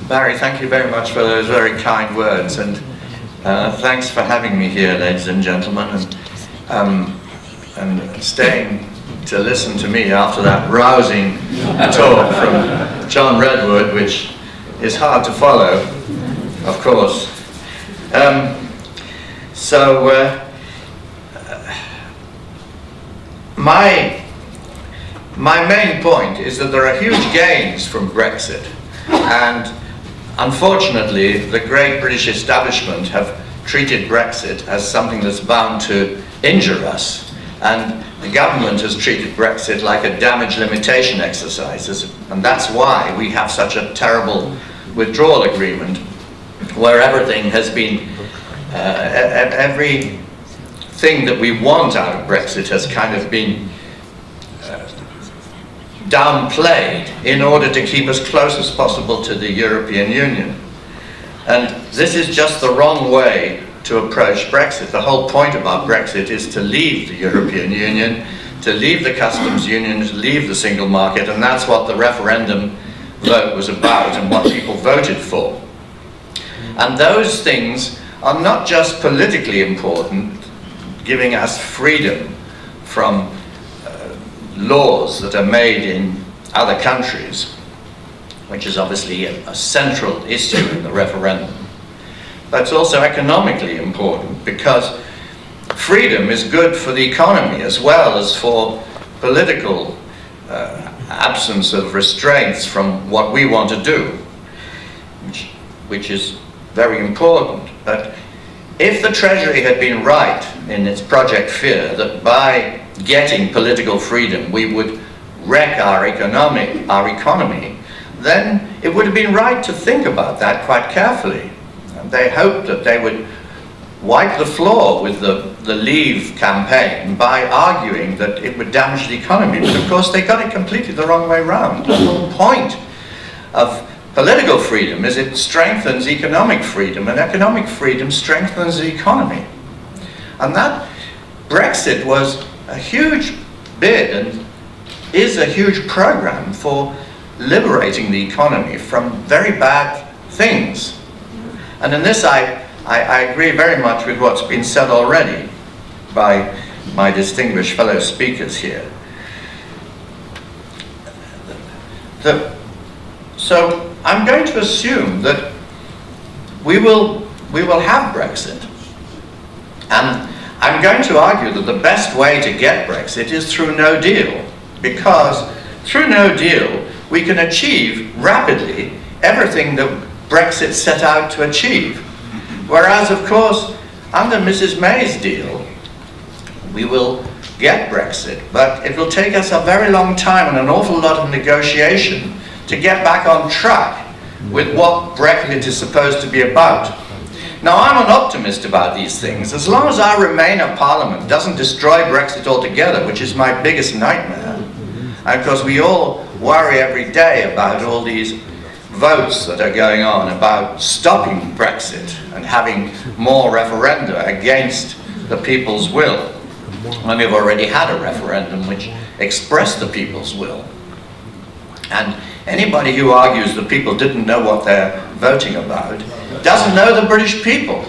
Barry, thank you very much for those very kind words, and thanks for having me here, ladies and gentlemen, and staying to listen to me after that rousing talk from John Redwood, which is hard to follow, of course. My main point is that there are huge gains from Brexit, and unfortunately the great British establishment have treated Brexit as something that's bound to injure us, and the government has treated Brexit like a damage limitation exercise, and that's why we have such a terrible withdrawal agreement where everything has been, everything that we want out of Brexit has kind of been downplayed in order to keep as close as possible to the European Union. And this is just the wrong way to approach Brexit. The whole point about Brexit is to leave the European Union, to leave the customs union, to leave the single market, and that's what the referendum vote was about and what people voted for. And those things are not just politically important, giving us freedom from laws that are made in other countries, which is obviously a central issue in the referendum. But it's also economically important because freedom is good for the economy as well as for political absence of restraints from what we want to do, which is very important. But if the Treasury had been right in its Project Fear that by getting political freedom we would wreck our economy, then it would have been right to think about that quite carefully. And they hoped that they would wipe the floor with the Leave campaign by arguing that it would damage the economy, but of course they got it completely the wrong way round. The whole point of political freedom is it strengthens economic freedom, and economic freedom strengthens the economy. And that Brexit was a huge bid and is a huge program for liberating the economy from very bad things. And in this I agree very much with what's been said already by my distinguished fellow speakers here. So I'm going to assume that we will have Brexit, and I'm going to argue that the best way to get Brexit is through no deal, because through no deal we can achieve rapidly everything that Brexit set out to achieve. Whereas, of course, under Mrs. May's deal, we will get Brexit, but it will take us a very long time and an awful lot of negotiation to get back on track with what Brexit is supposed to be about. Now, I'm an optimist about these things. As long as our Remainer Parliament doesn't destroy Brexit altogether, which is my biggest nightmare, and because we all worry every day about all these votes that are going on about stopping Brexit and having more referenda against the people's will. And we've already had a referendum which expressed the people's will. And anybody who argues that people didn't know what they're voting about doesn't know the British people.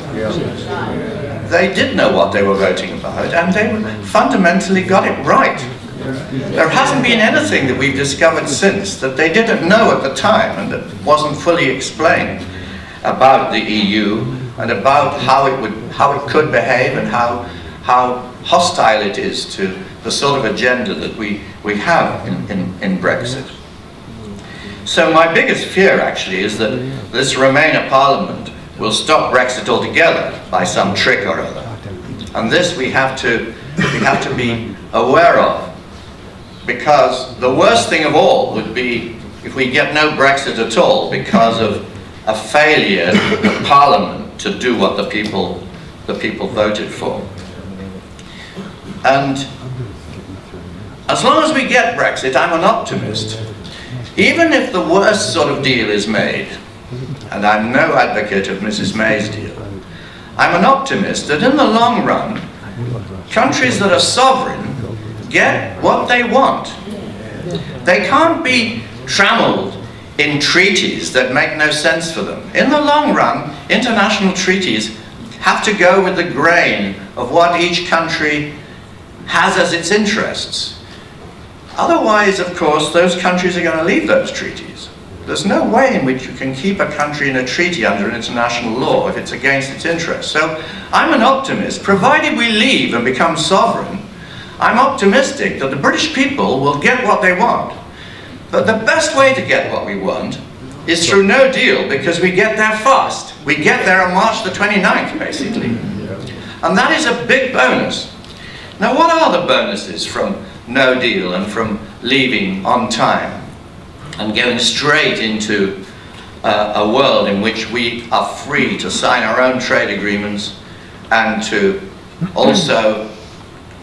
They did know what they were voting about, and they fundamentally got it right. There hasn't been anything that we've discovered since that they didn't know at the time and that wasn't fully explained about the EU and about how it could behave and how hostile it is to the sort of agenda that we have in Brexit. So my biggest fear actually is that this Remainer Parliament will stop Brexit altogether by some trick or other. And this we have to be aware of, because the worst thing of all would be if we get no Brexit at all because of a failure of Parliament to do what the people voted for. And as long as we get Brexit, I'm an optimist. Even if the worst sort of deal is made, and I'm no advocate of Mrs. May's deal, I'm an optimist that in the long run, countries that are sovereign get what they want. They can't be trammeled in treaties that make no sense for them. In the long run, international treaties have to go with the grain of what each country has as its interests. Otherwise, of course, those countries are going to leave those treaties. There's no way in which you can keep a country in a treaty under international law if it's against its interests. So I'm an optimist. Provided we leave and become sovereign, I'm optimistic that the British people will get what they want. But the best way to get what we want is through no deal, because we get there fast. We get there on March the 29th, basically. And that is a big bonus. Now, what are the bonuses from no deal and from leaving on time and going straight into a world in which we are free to sign our own trade agreements and to also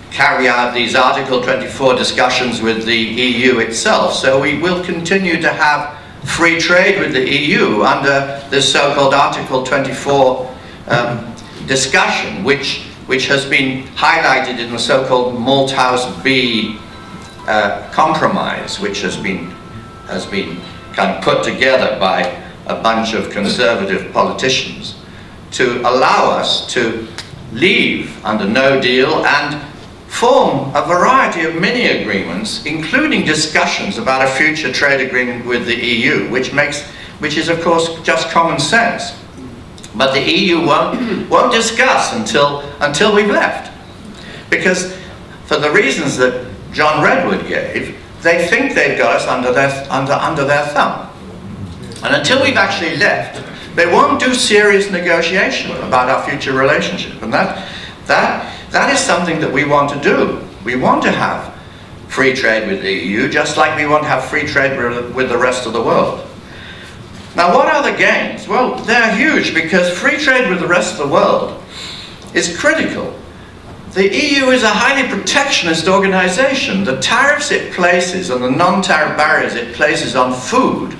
carry out these Article 24 discussions with the EU itself? So we will continue to have free trade with the EU under this so-called Article 24 discussion, which has been highlighted in the so-called Malthouse B compromise, which has been kind of put together by a bunch of conservative politicians to allow us to leave under no deal and form a variety of mini agreements, including discussions about a future trade agreement with the EU, which is of course just common sense. But the EU won't discuss until we've left, because for the reasons that John Redwood gave, they think they've got us under their thumb. And until we've actually left, they won't do serious negotiation about our future relationship. And that is something that we want to do. We want to have free trade with the EU, just like we want to have free trade with the rest of the world. Now, what are the gains? Well, they're huge, because free trade with the rest of the world is critical. The EU is a highly protectionist organization. The tariffs it places and the non-tariff barriers it places on food,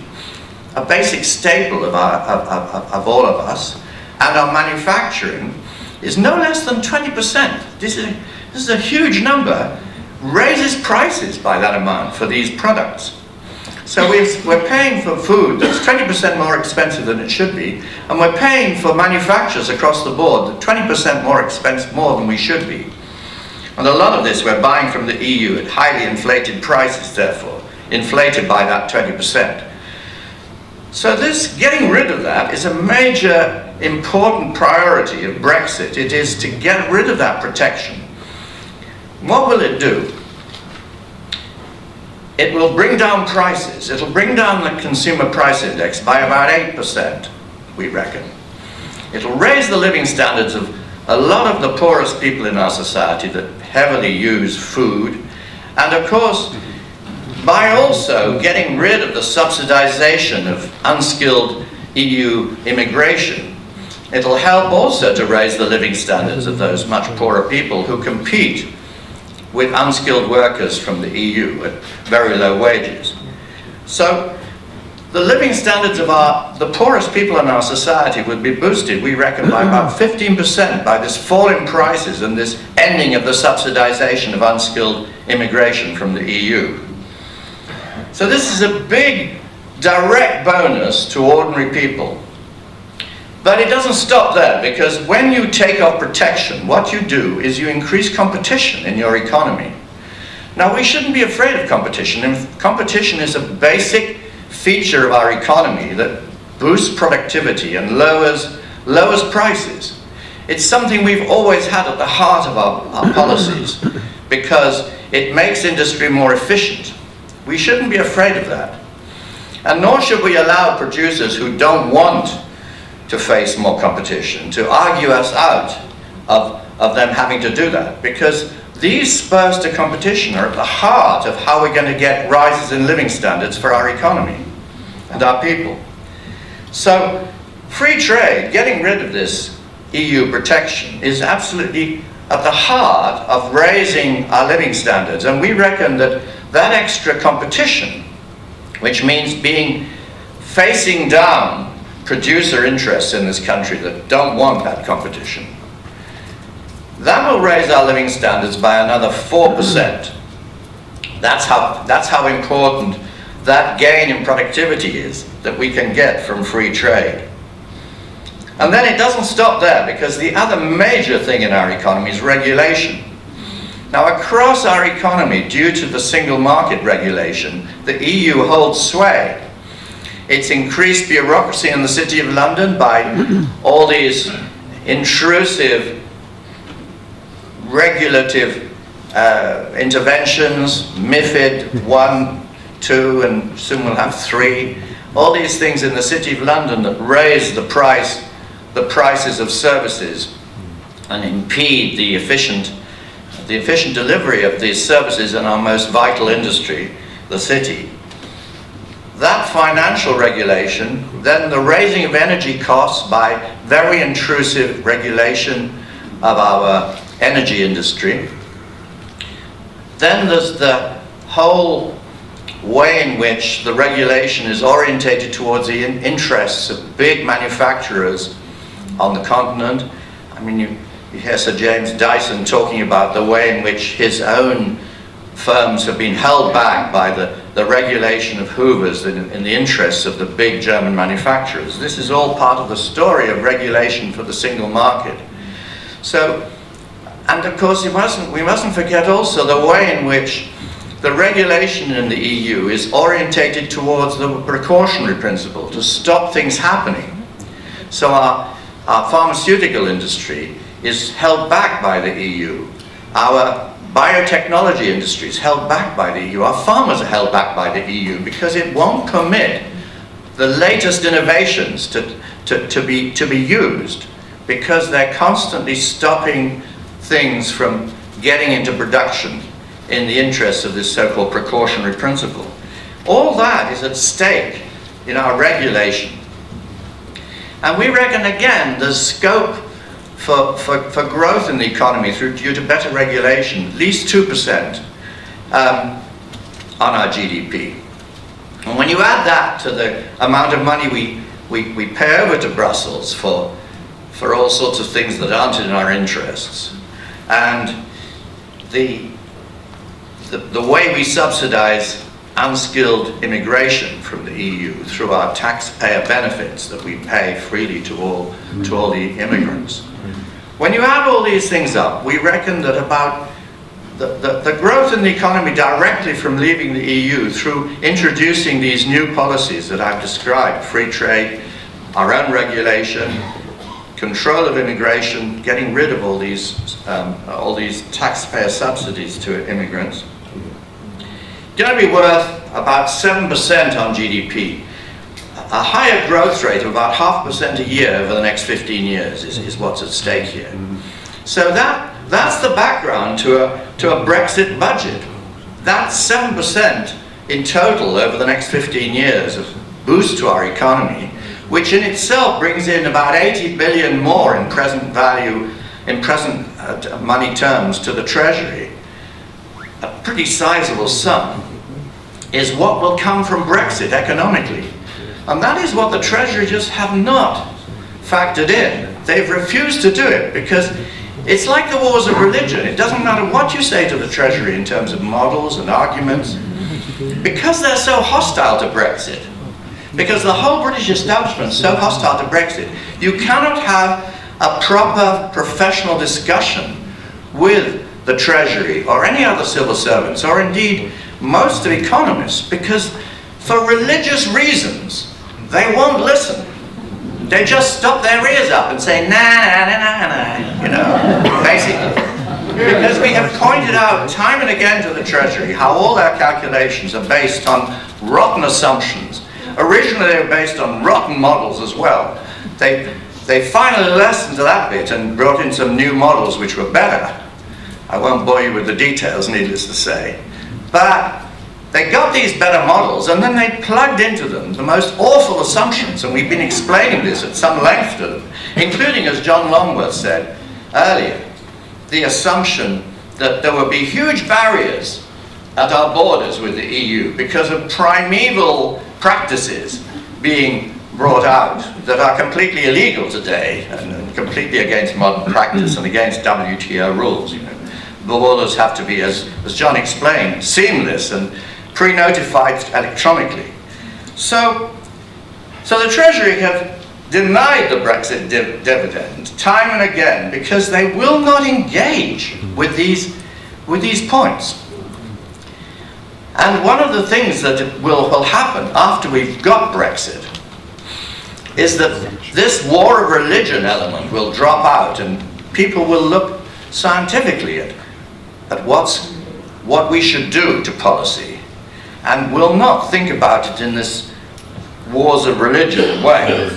a basic staple of all of us, and on manufacturing, is no less than 20%. This is a huge number. Raises prices by that amount for these products. So we're paying for food that's 20% more expensive than it should be, and we're paying for manufacturers across the board 20% more than we should be. And a lot of this we're buying from the EU at highly inflated prices, therefore, inflated by that 20%. So this, getting rid of that, is a major, important priority of Brexit. It is to get rid of that protection. What will it do? It will bring down prices. It'll bring down the consumer price index by about 8%, we reckon. It'll raise the living standards of a lot of the poorest people in our society that heavily use food. And of course, by also getting rid of the subsidization of unskilled EU immigration, it'll help also to raise the living standards of those much poorer people who compete with unskilled workers from the EU at very low wages. So the living standards of the poorest people in our society would be boosted, we reckon, by about 15% by this fall in prices and this ending of the subsidization of unskilled immigration from the EU. So this is a big direct bonus to ordinary people. But it doesn't stop there, because when you take off protection, what you do is you increase competition in your economy. Now, we shouldn't be afraid of competition. And competition is a basic feature of our economy that boosts productivity and lowers prices. It's something we've always had at the heart of our policies, because it makes industry more efficient. We shouldn't be afraid of that. And nor should we allow producers who don't want to face more competition to argue us out of them having to do that, because these spurs to competition are at the heart of how we're going to get rises in living standards for our economy and our people. So free trade, getting rid of this EU protection, is absolutely at the heart of raising our living standards. And we reckon that that extra competition, which means facing down producer interests in this country that don't want that competition, that will raise our living standards by another 4%. That's how important that gain in productivity is that we can get from free trade. And then it doesn't stop there, because the other major thing in our economy is regulation. Now, across our economy, due to the single market regulation, the EU holds sway. It's increased bureaucracy in the City of London by all these intrusive regulative interventions, Minford 1, 2, and soon we'll have 3. All these things in the City of London that raise the prices of services and impede the efficient delivery of these services in our most vital industry, the city. That financial regulation, then the raising of energy costs by very intrusive regulation of our energy industry. Then there's the whole way in which the regulation is orientated towards the interests of big manufacturers on the continent. I mean, you hear Sir James Dyson talking about the way in which his own firms have been held back by the regulation of Hoovers in the interests of the big German manufacturers. This is all part of the story of regulation for the single market. So, and of course we mustn't forget also the way in which the regulation in the EU is orientated towards the precautionary principle, to stop things happening. So our pharmaceutical industry is held back by the EU. Our biotechnology industry is held back by the EU. Our farmers are held back by the EU because it won't permit the latest innovations to be used, because they're constantly stopping things from getting into production in the interests of this so-called precautionary principle. All that is at stake in our regulation. And we reckon, again, there's scope for growth in the economy due to better regulation, at least 2% on our GDP. And when you add that to the amount of money we pay over to Brussels for all sorts of things that aren't in our interests, and the way we subsidize unskilled immigration from the EU through our taxpayer benefits that we pay freely to all the immigrants. When you add all these things up, we reckon that about the growth in the economy directly from leaving the EU through introducing these new policies that I've described, free trade, our own regulation, control of immigration, getting rid of all these taxpayer subsidies to immigrants, going to be worth about 7% on GDP. A higher growth rate of about 0.5% a year over the next 15 years is what's at stake here. So that's the background to a Brexit budget. That's 7% in total over the next 15 years of boost to our economy, which in itself brings in about 80 billion more in present value, in present money terms to the Treasury. A pretty sizable sum is what will come from Brexit economically. And that is what the Treasury just have not factored in. They've refused to do it because it's like the wars of religion. It doesn't matter what you say to the Treasury in terms of models and arguments, because they're so hostile to Brexit, because the whole British establishment is so hostile to Brexit, you cannot have a proper professional discussion with the Treasury or any other civil servants, or indeed most of economists, because for religious reasons they won't listen. They just stop their ears up and say, nah, nah, nah, nah, you know, basically. Because we have pointed out time and again to the Treasury how all their calculations are based on rotten assumptions. Originally they were based on rotten models as well. They finally listened to that bit and brought in some new models which were better. I won't bore you with the details, needless to say. But they got these better models, and then they plugged into them the most awful assumptions, and we've been explaining this at some length to them, including, as John Longworth said earlier, the assumption that there would be huge barriers at our borders with the EU because of primeval practices being brought out that are completely illegal today and completely against modern practice and against WTO rules. You know, the borders have to be, as John explained, seamless and pre-notified electronically. So the Treasury have denied the Brexit dividend time and again because they will not engage with these points. And one of the things that will happen after we've got Brexit is that this war of religion element will drop out, and people will look scientifically at what we should do to policy, and will not think about it in this wars of religion way.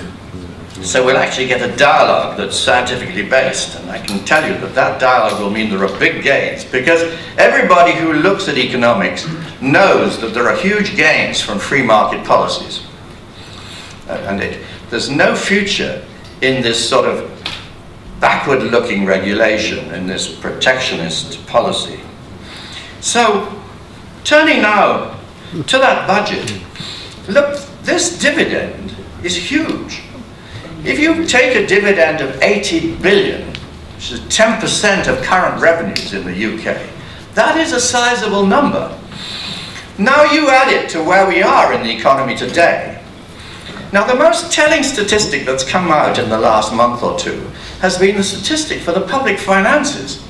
So we'll actually get a dialogue that's scientifically based, and I can tell you that that dialogue will mean there are big gains, because everybody who looks at economics knows that there are huge gains from free market policies. There's no future in this sort of backward-looking regulation, in this protectionist policy. So, turning now to that budget, look, this dividend is huge. If you take a dividend of 80 billion, which is 10% of current revenues in the UK, that is a sizable number. Now you add it to where we are in the economy today. Now the most telling statistic that's come out in the last month or two has been the statistic for the public finances.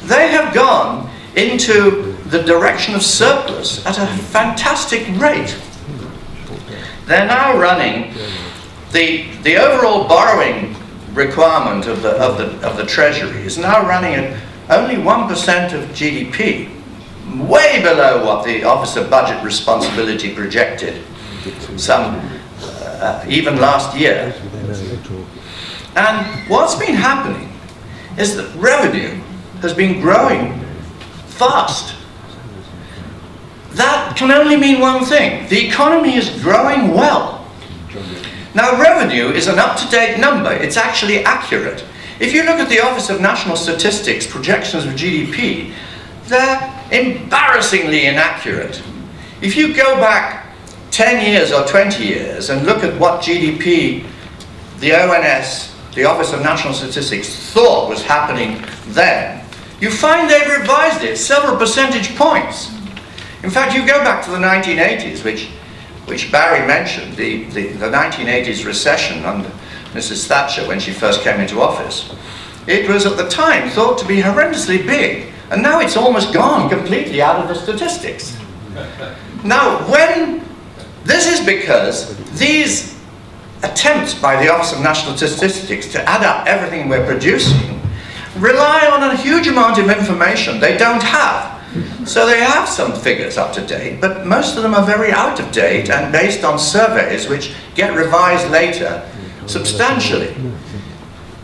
They have gone into the direction of surplus at a fantastic rate. They're now running the overall borrowing requirement of the Treasury is now running at only 1% of GDP, way below what the Office of Budget Responsibility projected even last year. And what's been happening is that revenue has been growing fast. That can only mean one thing: the economy is growing well. Now, revenue is an up-to-date number. It's actually accurate. If you look at the Office of National Statistics projections of GDP, they're embarrassingly inaccurate. If you go back 10 years or 20 years and look at what GDP the ONS, the Office of National Statistics, thought was happening then, you find they've revised it several percentage points. In fact, you go back to the 1980s, which Barry mentioned, the 1980s recession under Mrs. Thatcher when she first came into office. It was at the time thought to be horrendously big, and now it's almost gone completely out of the statistics. Now, this is because these attempts by the Office of National Statistics to add up everything we're producing rely on a huge amount of information they don't have. So they have some figures up to date, but most of them are very out of date and based on surveys which get revised later substantially.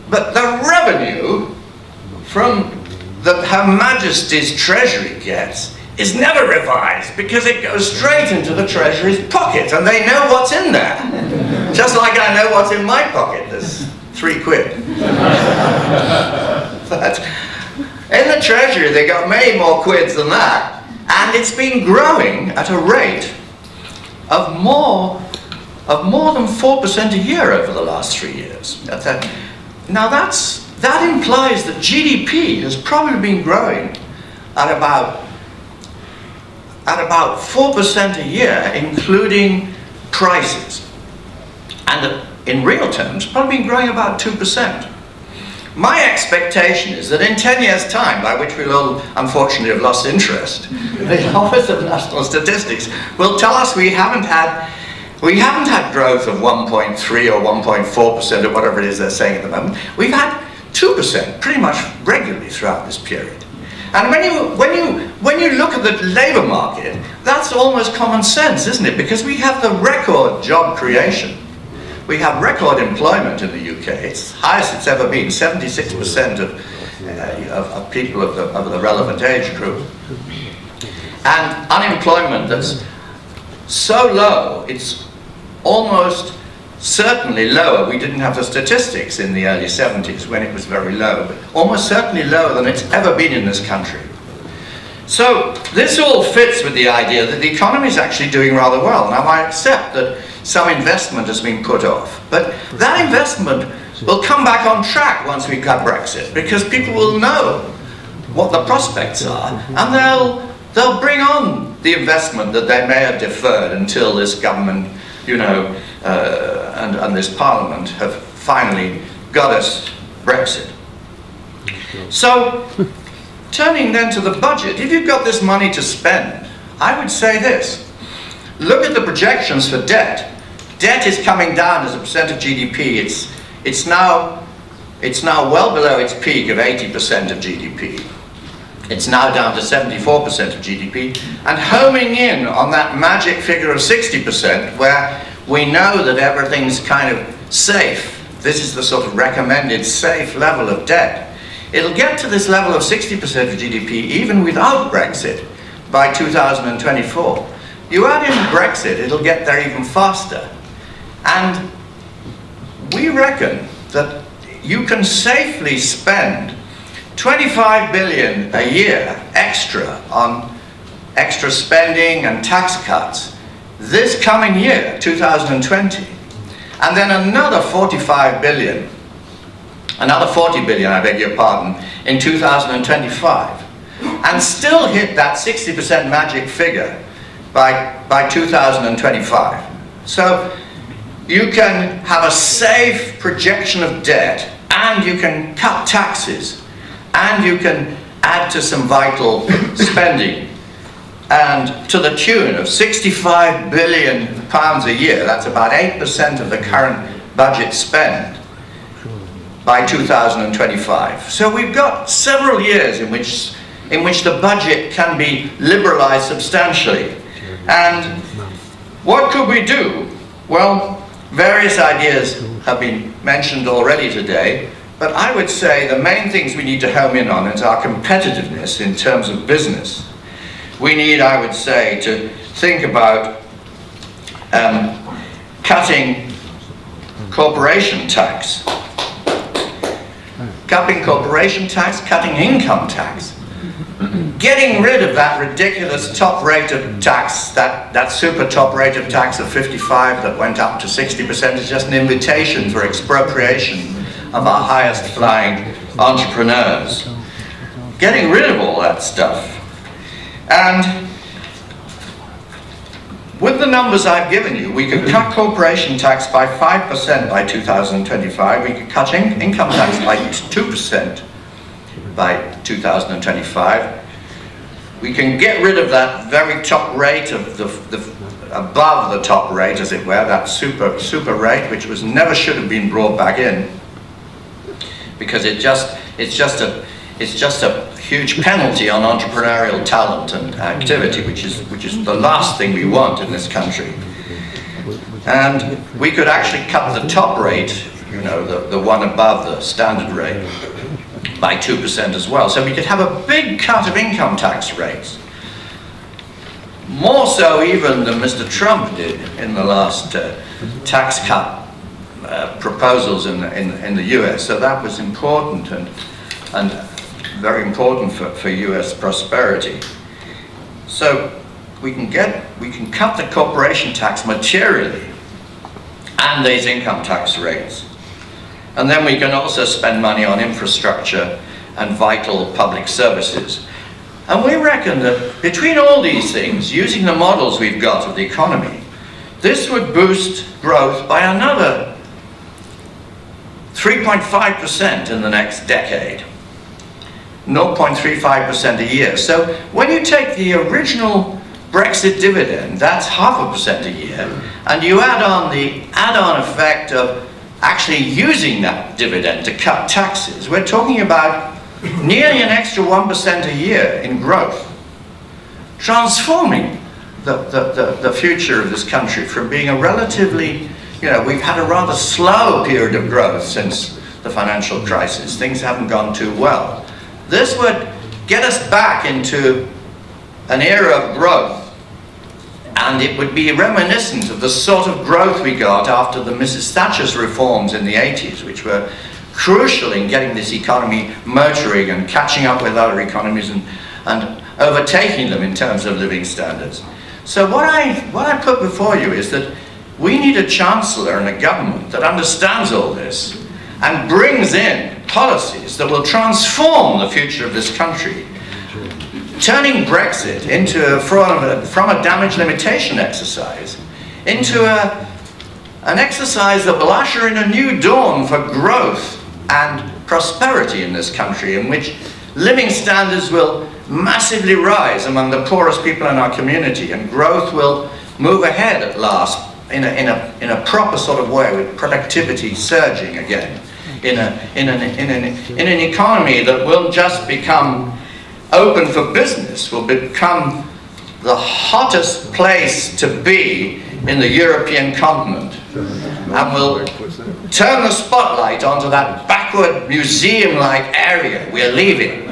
But the revenue from Her Majesty's Treasury gets is never revised because it goes straight into the Treasury's pocket and they know what's in there. Just like I know what's in my pocket. There's £3. But in the Treasury they got many more quids than that, and it's been growing at a rate of more than 4% a year over the last 3 years. Now that implies that GDP has probably been growing at about 4% a year, including prices, and in real terms probably been growing about 2%. My expectation is that in 10 years' time, by which we'll all unfortunately have lost interest, the Office of National Statistics will tell us we haven't had growth of 1.3 or 1.4% or whatever it is they're saying at the moment. We've had 2% pretty much regularly throughout this period. And when you look at the labour market, that's almost common sense, isn't it? Because we have the record job creation. We have record employment in the UK. It's the highest it's ever been, 76% of people of the relevant age group. And unemployment that's so low, it's almost certainly lower. We didn't have the statistics in the early 70s when it was very low, but almost certainly lower than it's ever been in this country. So this all fits with the idea that the economy is actually doing rather well. Now I accept that some investment has been put off, but that investment will come back on track once we've got Brexit, because people will know what the prospects are, and they'll bring on the investment that they may have deferred until this government, you know, and this parliament have finally got us Brexit. So, turning then to the budget, if you've got this money to spend, I would say this. Look at the projections for debt. Debt is coming down as a percent of GDP. It's now well below its peak of 80% of GDP. It's now down to 74% of GDP, and homing in on that magic figure of 60%, where we know that everything's kind of safe. This is the sort of recommended safe level of debt. It'll get to this level of 60% of GDP even without Brexit by 2024. You add in Brexit, it'll get there even faster. And we reckon that you can safely spend 25 billion a year extra on extra spending and tax cuts this coming year, 2020. And then another 45 billion, another 40 billion, I beg your pardon, in 2025. And still hit that 60% magic figure by 2025. So you can have a safe projection of debt, and you can cut taxes, and you can add to some vital spending, and to the tune of 65 billion pounds a year. That's about 8% of the current budget spend by 2025. So we've got several years in which the budget can be liberalised substantially. And what could we do? Well, various ideas have been mentioned already today, but I would say the main things we need to home in on is our competitiveness in terms of business. We need, I would say, to think about cutting corporation tax. Cutting corporation tax, cutting income tax. Getting rid of that ridiculous top rate of tax, that super top rate of tax of 55 that went up to 60% is just an invitation for expropriation of our highest flying entrepreneurs. Getting rid of all that stuff. And with the numbers I've given you, we could cut corporation tax by 5% by 2025. We could cut income tax by 2% by 2025. We can get rid of that very top rate of above the top rate, as it were, that super rate, which never should have been brought back in, because it's just a huge penalty on entrepreneurial talent and activity, which is the last thing we want in this country. And we could actually cut the top rate, you know, the one above the standard rate, by 2% as well. So we could have a big cut of income tax rates. More so even than Mr. Trump did in the last tax cut proposals in the US. So that was important and very important for US prosperity. So we can cut the corporation tax materially and these income tax rates. And then we can also spend money on infrastructure and vital public services. And we reckon that between all these things, using the models we've got of the economy, this would boost growth by another 3.5% in the next decade. 0.35% a year. So when you take the original Brexit dividend, that's 0.5% a year, and you add on the add-on effect of actually using that dividend to cut taxes, we're talking about nearly an extra 1% a year in growth, transforming the future of this country from being a relatively, you know, we've had a rather slow period of growth since the financial crisis. Things haven't gone too well. This would get us back into an era of growth, and it would be reminiscent of the sort of growth we got after the Mrs. Thatcher's reforms in the 80s, which were crucial in getting this economy motoring and catching up with other economies and overtaking them in terms of living standards. So what I put before you is that we need a chancellor and a government that understands all this and brings in policies that will transform the future of this country. turning Brexit into from a damage limitation exercise into an exercise that will usher in a new dawn for growth and prosperity in this country, in which living standards will massively rise among the poorest people in our community, and growth will move ahead at last in a proper sort of way, with productivity surging again, in an economy that will just become open for business, will become the hottest place to be in the European continent, and will turn the spotlight onto that backward museum-like area we're leaving.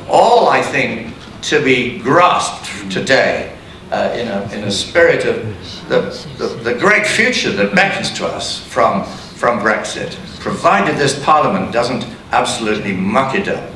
All, I think, to be grasped today in a spirit of the great future that beckons to us from Brexit, provided this Parliament doesn't absolutely muck it up.